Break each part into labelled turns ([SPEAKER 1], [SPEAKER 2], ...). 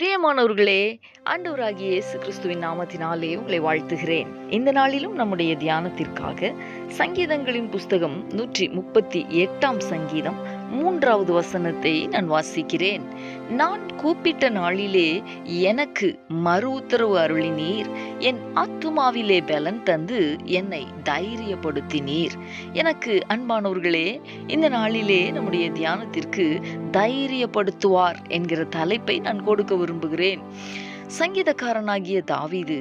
[SPEAKER 1] பிரியமானவர்களே, ஆண்டவராகிய இயேசு கிறிஸ்துவின் நாமத்தினாலே உங்களை வாழ்த்துகிறேன். இந்த நாளிலும் நம்முடைய தியானத்திற்காக சங்கீதங்களின் புஸ்தகம் 138 சங்கீதம் 3வது வசனத்தை நான் வாசிக்கிறேன். நான் கூப்பிட்ட நாளிலே எனக்கு மறு உத்தரவு அருளினீர், என் ஆத்துமாவிலே பலன் தந்து என்னை தைரியப்படுத்தினீர். எனக்கு அன்பானவர்களே, இந்த நாளிலே நம்முடைய தியானத்திற்கு தைரியப்படுத்துவார் என்கிற தலைப்பை நான் கொடுக்க விரும்புகிறேன். சங்கீதக்காரனாகிய தாவீது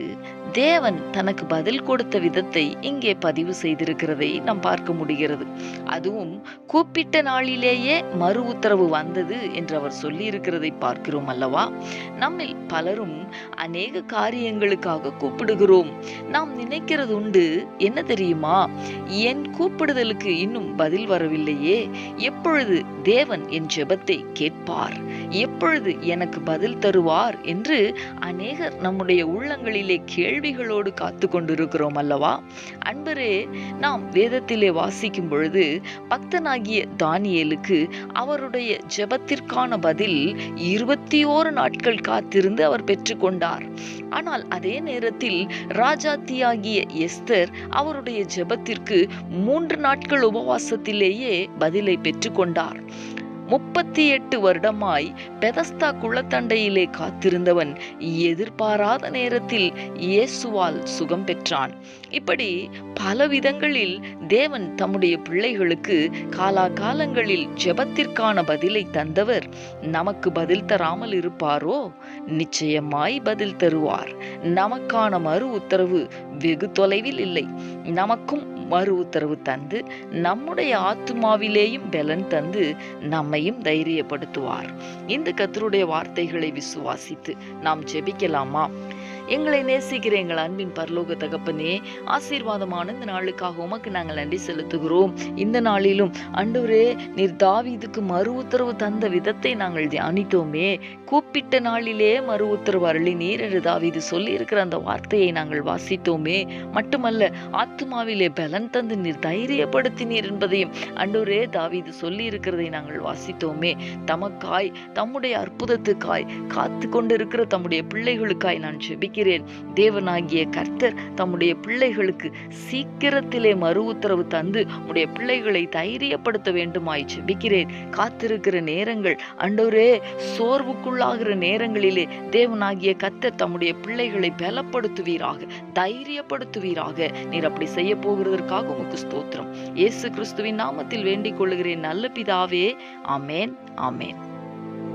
[SPEAKER 1] தேவன் தனக்கு பதில் கொடுத்த விதத்தை இங்கே பதிவு செய்திருக்கிறதை நாம் பார்க்க முடிகிறது. அதுவும் கூப்பிட்ட நாளிலேயே மறு உத்தரவு வந்தது என்று அவர் சொல்லி இருக்கிறதை பார்க்கிறோம் அல்லவா? நம்மில் பலரும் அநேக காரியங்களுக்காக கூப்பிடுகிறோம். நாம் நினைக்கிறது உண்டு, என்ன தெரியுமா, என் கூப்பிடுதலுக்கு இன்னும் பதில் வரவில்லையே, எப்பொழுது தேவன் என் ஜெபத்தை கேட்பார், எப்பொழுது எனக்கு பதில் தருவார் என்று அநேகர் நம்முடைய உள்ளங்களிலே கேள்விகளோடு காத்து கொண்டிருக்கிறோம் அல்லவா? அன்பரே, நாம் வேதத்திலே வாசிக்கும் பொழுது பக்தனாகிய தானியேலுக்கு அவருடைய ஜெபத்திற்கான பதில் 21 நாட்கள் காத்திருந்து அவர் பெற்றுக்கொண்டார். ஆனால் அதே நேரத்தில் ராஜாத்தியாகிய எஸ்தர் அவருடைய ஜெபத்திற்கு 3 நாட்கள் உபவாசத்திலேயே பதிலை பெற்றுக்கொண்டார். 38 வருடமாய் பெதஸ்தா குளத்தண்டையிலே காத்திருந்தவன் எதிர்பாராத நேரத்தில் இயேசுவால் சுகம் பெற்றான். இப்படி பல விதங்களில் தேவன் தம்முடைய பிள்ளைகளுக்கு காலாகாலங்களில் ஜெபத்திற்கான பதிலை தந்தவர். நமக்கு பதில் தராமல் இருப்பாரோ? நிச்சயமாய் பதில் தருவார். நமக்கான மறு உத்தரவு வெகு தொலைவில் இல்லை. நமக்கும் மறு உத்தரவு தந்து நம்முடைய ஆத்துமாவிலேயும் பலன் தந்து நம்மையும் தைரியப்படுத்துவார். இந்த கர்த்தருடைய வார்த்தைகளை விசுவாசித்து நாம் ஜெபிக்கலாமா? எங்களை நேசிக்கிற எங்கள் அன்பின் பரலோக தகப்பனே, ஆசீர்வாதமான இந்த நாளுக்காக உமக்கு நாங்கள் நன்றி செலுத்துகிறோம். இந்த நாளிலும் ஆண்டவரே, நீர் தாவீதுக்கு மறு உத்தரவு தந்த விதத்தை நாங்கள் தியானித்தோமே. கூப்பிட்ட நாளிலே மறு உத்தரவு அருளினீர் என்று தாவீது சொல்லி இருக்கிற அந்த வார்த்தையை நாங்கள் வாசித்தோமே. மட்டுமல்ல, ஆத்துமாவிலே பலன் தந்து நீர் தைரியப்படுத்தினீர் என்பதையும் ஆண்டவரே தாவீது சொல்லி இருக்கிறதை நாங்கள் வாசித்தோமே. தமக்காய், தம்முடைய அற்புதத்துக்காய் காத்து கொண்டிருக்கிற தம்முடைய பிள்ளைகளுக்காய் நான் ஜெபிக்கிறேன். தேவனாகிய கர்த்தர் தம்முடைய பிள்ளைகளுக்கு சீக்கிரத்திலே மறு உத்தரவு தந்து உடைய பிள்ளைகளை தைரியப்படுத்த வேண்டுமாய் ஜெபிக்கிறேன். காத்திருக்கிற நேரங்கள், ஆண்டவரே, சோர்வுக்குள்ளாகிற நேரங்களிலே தேவனாகிய கர்த்தர் தம்முடைய பிள்ளைகளை பலப்படுத்துவீராக, தைரியப்படுத்துவீராக. நீர் அப்படி செய்ய போகிறதற்காக உமக்கு ஸ்தோத்திரம். இயேசு கிறிஸ்துவின் நாமத்தில் வேண்டிக் கொள்ளுகிறேன் நல்ல பிதாவே. ஆமேன், ஆமேன்.